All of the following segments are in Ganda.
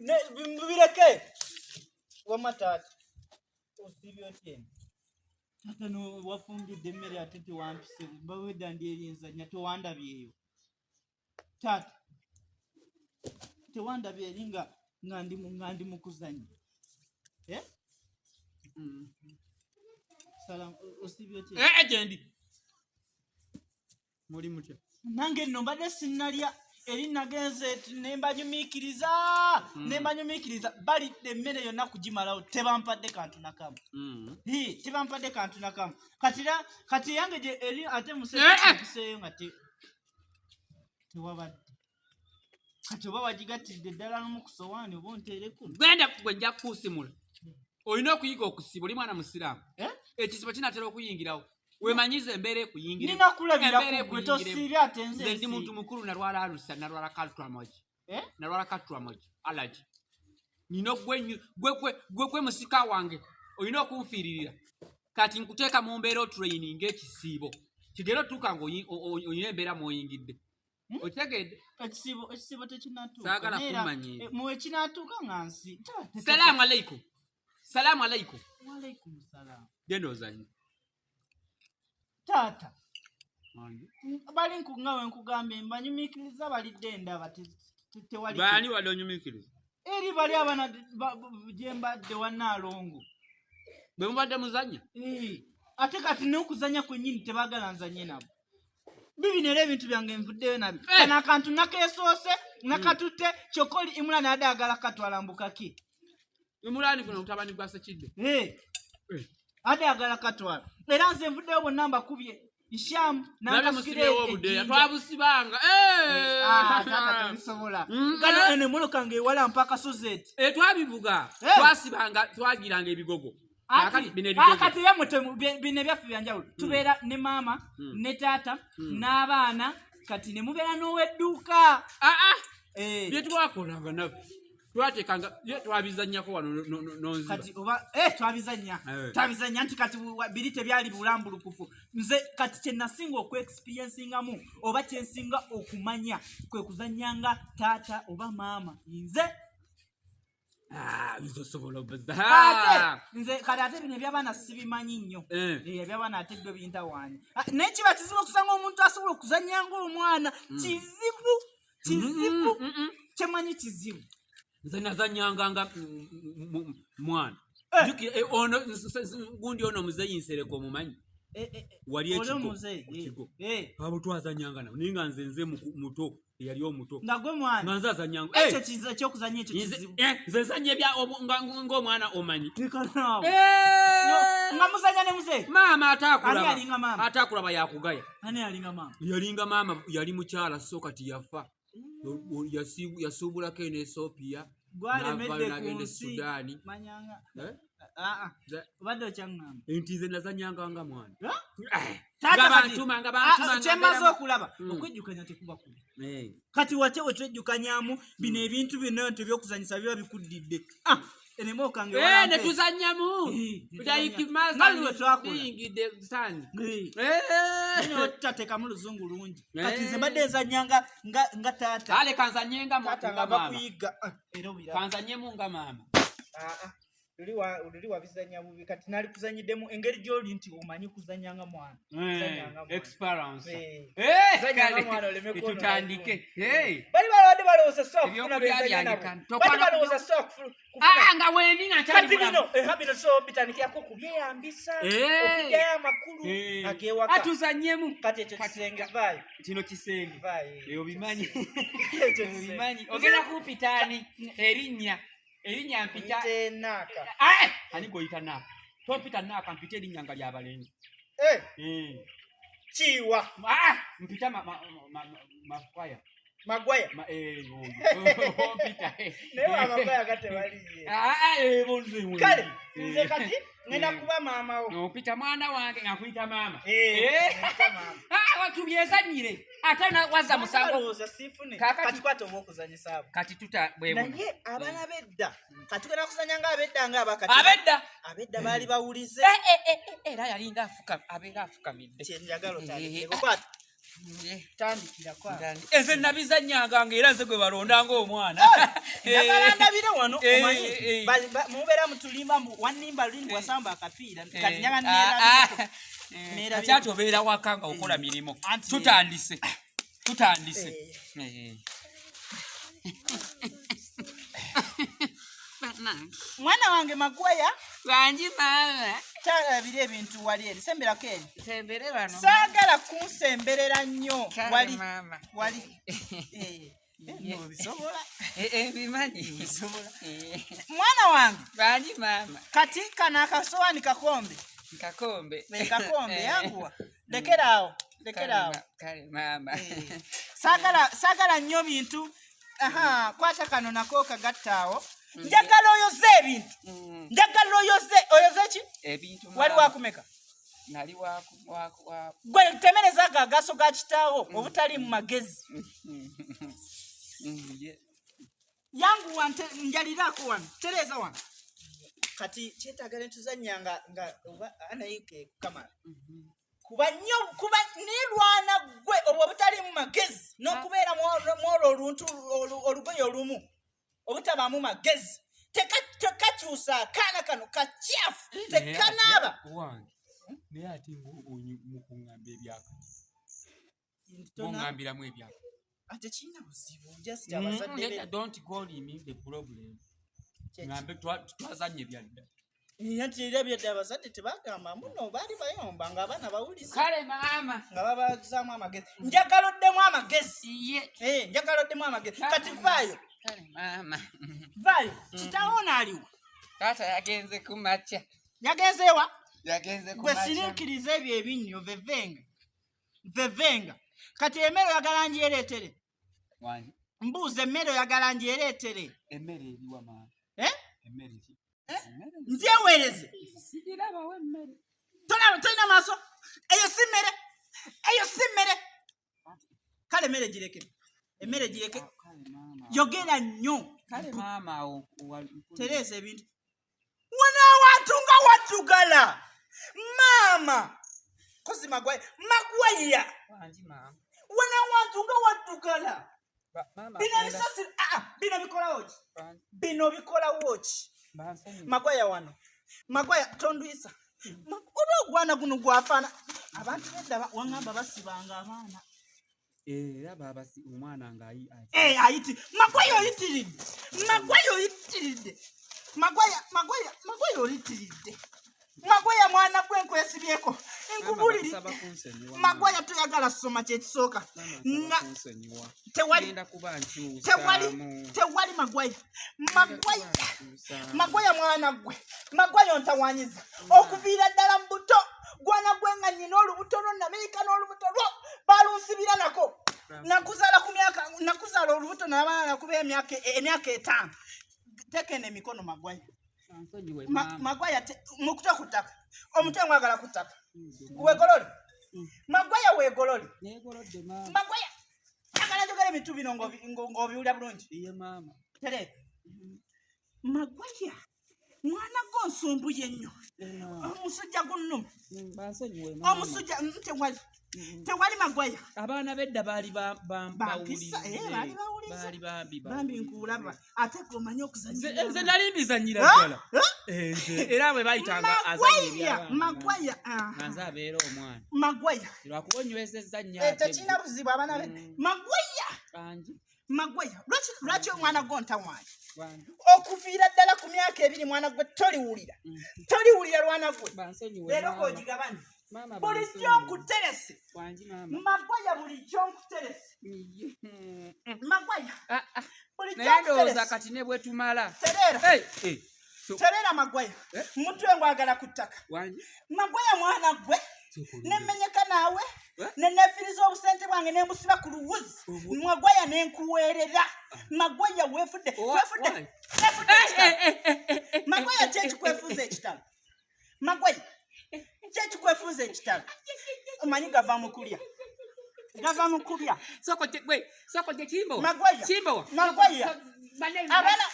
Ne bireke. Wamatata. Osibyo otyen. Tata no wafungidde emmere ate tewampise bawedda ndi erinzanya tewandabyeyo. Tata. Tewandabye eringa ngandi mukuzanya. Salam osibyo otyen. Agendi. Muri mutya. Nange nno mbadde sinnalya eri nagenze nembanyumikiriza balidde emmere yonna kugimalawo tebampadde kantu nakamu. Tebampadde kantu nakamu kati yange gye eri ate museeyo nga tewabadde kati oba wagigattidde ddala n'omukusowaani oba onteereku genda gwe nja kukusimula olina okuyiga okusiba oli mwana musiraamu ekisibo kinatera okuyingirawo wemanyize embeera ekuyingira nina kulabira gwe tosiibya ate nze ndi muntu mukulu nalwala alusa nalwala katulamogi allergy nina gwe musika wange olina okunfiiririra kati nkuteeka mu mbeera otraining ekisiibo kigera otuuka nga olina embeera mw'oyingidde okitegedde ekisiibo tekinatuuka saagala kumanyira muwe kinatuuka nga nsi salaamu aleikum waalaikum salaam genda ozanye taata bali nkungawe nkugambye mbanyumikiriza balidde endaba tewali baani wadde onyumikiriza eri bali abana gyembadde wanaalongo bwe mubadde muzanya ate kati n'okuzanya kwennyini tebaagala nzanye nabo bibinera ebintu byange nvuddeyo nabyo kana akantu nakeesoose nakatutte kyokoli imulani adde agala katwala mbukaki imulani kuno mutabani gwa Sekidde adde agala katwala era nze nvuddeyo bonna mbakubye Ishamu nankasirewo twabusibanga tata tolisobola gano ene moloka nge wala mpaka sozeti twabivuga twasibanga twagiranga ebigogo kati yamutemu bine byaffe byanjawulo tubeera ne maama ne taata n'abaana kati ne mubeera n'owedduuka byetwakolanga nabyo twatekanga twabizanyako wano nonziba kati oba twabizanya nti kati biri tebyali bulambulukufu nze kati kye nasinga okweexperiencingamu oba kye nsinga okumanya kwe kuzanyanga taata oba maama nze nze kati ate bino ebyabaana sibimanyi nnyo ebyabaana ate byo bintawaanya naye kiba kizibu okusanga omuntu asobola okuzanyanga omwana kizibu kyemanyi kizibu nze nazanyanga nga mwana gundi ono muzeeyi nsereko omumanyi wali ekigo abo twazanyanga nabo naye nga nze muto eyali omuto nga gwe mwana nga nze azanyanga ekyo kizibu ekyokuzanya ekyo kizibu nze nsanye ng'omwana omanyi nga muzanya ne muzeeyi maama ataakulaba yakugaya ani yalinga maama yalinga maama yali mukyala so kati yafa yasuubulako eno Ethiopia n'agenda Sudaani obadde okyaŋŋamba nti nze nazanyanga nga mwana kyemaze okulaba okwejjukanya tekuba kubi kati wate wetwejjukanyamu bino ebintu bino nti ebyokuzanyisa biba bikuddidde netuzanyamu tateekamu luzungu lungi kati nze mbadde nzanyanga nga taata ale kanzanyenga bakuyiga kanzanyemu nga maama oli wabizanya bubi kati nali kuzanyiddemu engeri gy'oli nti omanyi kuzanyanga mwana tutandike bali balwadde balowooza nga weninaabino so bitandikirako kubyeyambisa okujjayo amakulu agewaka atuzanyemu kati ekyo kisenge vaayo kino kisenge vaayo obimanyi ogenda kupitaani erinnya mpita naaka ani goyita naaka tompita naaka mpita erinnya nga lyabalenzi kiwa mpita mafaya magwaya ompita naye amagwaya gatebaliye kale nze kati ngenda kuba maama wo ompita mwana wange nga nkuyita maama tubyezanyire ate waza musango kati kwata oba okuzanyisa abo kati naye abaana bedda kati genda kuzanya nga abedda nga abedda baali bawulize era yalinga abeera afukamidde kyenjagala otandikekwata tandikira kwa enze nabizanyanga ngera nze gwe balondanga omwana ndagala ndabire wano omanyi mubera mutulimba wanimba lindi wasamba akapiira kati nyaga nera kati atobeera waka nga okola mirimo tutandise mwana wange Magwaya Wanji mama. talabira ebintu wali eri semberako eri Sembere bano. saagala kunsemberera nnyo wali mama. wali bisobola Bimanyi. bisobola mwana wange Wanji mama. kati kana akasowaani kakombe Kakombe. kakombe yanguwa lekera awo Kale mama. saagala nnyo bintu kwata kano nako kagattaawo njagala oyoze ebintu njagala oyoze ki Ebintu wali wakumeka nali waku gwe temereza agaso ga kitaawo obutali mu magezi yangu njalirako wano tereza wano kati kyetagala ntuzanya nga anayike kamala kuba nirwana gwe obwo obutali mu magezi n'okubeera mwolwo oluntu olugoye olumu obutabamu magezi tekakyusa akaana kano kakyafu tekanaaba naye ate mukuŋŋamba ebyaka muŋŋambiramu ebyaka ate kirina buzibu just abazadde don't call me the problem ŋambe twazanye byadda nti era byadde abazadde tebagamba muno baali bayomba ng'abaana bawuliza Kale mama. nga babazaamu amagezi njagala oddemu amagezi njagala oddemu amagezi kati vaayo Kale mama. vaayo kitaawo naaliwo Tata yagenze kumacha. yagenzeewa Yagenze gwe kumacha. siriikiriza ebyo ebinnyo vevenga kati emmere oyagala njyereetere wanyi mbuuza emmere oyagala njyereetere emmere eriwa maama emmere ki njeweereze sigirabawo emmere tolina maaso eyo si mmere kale emmere gireke yogera nnyo kale maama tereeza ebintu wanaawantu nga waddugala maama kozi Magwaya Wanji mama. wanaawantu nga waddugala Mama. bino ebisasi bino bikolawo ki Magwaya wano Magwaya tondwisa oba ogwana guno gwafaana abantu bedda waŋŋamba basibanga abaana era babasi omwana nga ayiti Magwaya oyitiridde Magwaya oyitiridde Magwaya mwana gwe nkwesibyeko nkubuliri Magwaya toyagala ssoma kyekisooka tewali Magwaya mwana gwe Magwaya ontawanyiza okuviira ddala mu buto gwana gwe nga nnyina olubuto lwo nabeeyika n'olubuto lwo balunsibira nako nakuzaala olubuto nabaana nakuba emyaka 5 tekene emikono Magwaya Magwaya mukuta ku ttaka omutwe mwagala ku ttaka weegolole Magwaya weegolole Magwaya agala njogera ebintu bino ng'obiwulira bulungi tereka Magwaya mwana gwo nsumbuye nnyo omusujja gunnuma omusujja tewali Magwaya abaana bedda baali bampisa baali bambi nkulaba ate omanyi okuzanyira nze nali mbizanyira ddala era bwe bayitanga azanya Magwaya nga nze abeera omwana Magwaya lwakuba onywezezza nnyo tekirina buzibu abaana be Magwaya lwaki omwana gwo ntawanyi okuviira ddala ku myaka 2 mwana gwe toliwulira lwana gwe leero g'ogigabane bulijjo nkuterese Magwaya bulijjo nkuterese Magwaya Naye ndowooza kati ne bwe tumala. Terera Magwaya mutwe ngwagala ku ttaka Magwaya mwana gwe nemenyeka naawe nenefiriza obusente bwange nembusiba ku luwuzi Magwaya nenkuweerera Magwaya weefudde Magwaya kyekikwefuuza ekitalo Magwaya kyekikwefuuza ekitalo omanyi gava mu kulya soko gye Kimbowa Magwaya abaana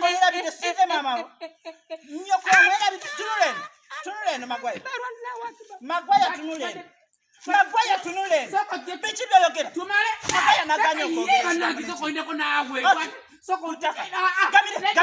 erabide sive mama nnyoko werabide tunuleno Magwaya Magwaya tunule. Magwaya tunule. Bichi byayogera. Tumale. Magwaya naganyo okogera. Banagize koindeko nawe. Soko utaka. Gamire.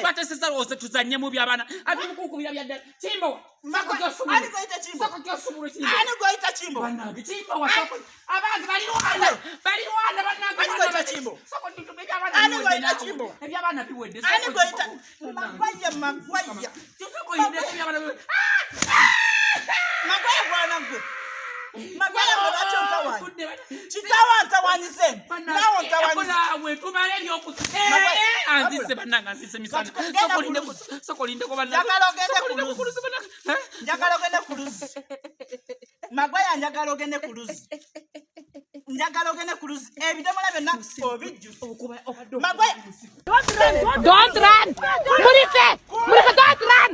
Twate sasa ose tuzanye mu byabana. Ati mukukubira bya Kimbo. Soko kyosubura. Ani goita Kimbo. Soko kyosubura Kimbo. Ani goita Kimbo. Banagi Kimbo wa soko. Abantu bali Rwanda. Bali Rwanda banagi. Ani goita Kimbo. Soko tutume byabana. Ani goita Kimbo. Ebyabana biwedde. Ani goita. Magwaya. Tutuko inde byabana. Magwaya bwana gwe. Magwaya bwana chotawani. Chitawa ntawanize. Nawo ntawanize. Nawe tumale byoku. Anzise bananga anzise misana. Soko linde ko bananga. Njagala ogende kuluzi. Magwaya njagala ogende kuluzi. Njagala ogende kuluzi. Ebidomola byonna obijjusa. Magwaya. Don't run! Murife! Don't run!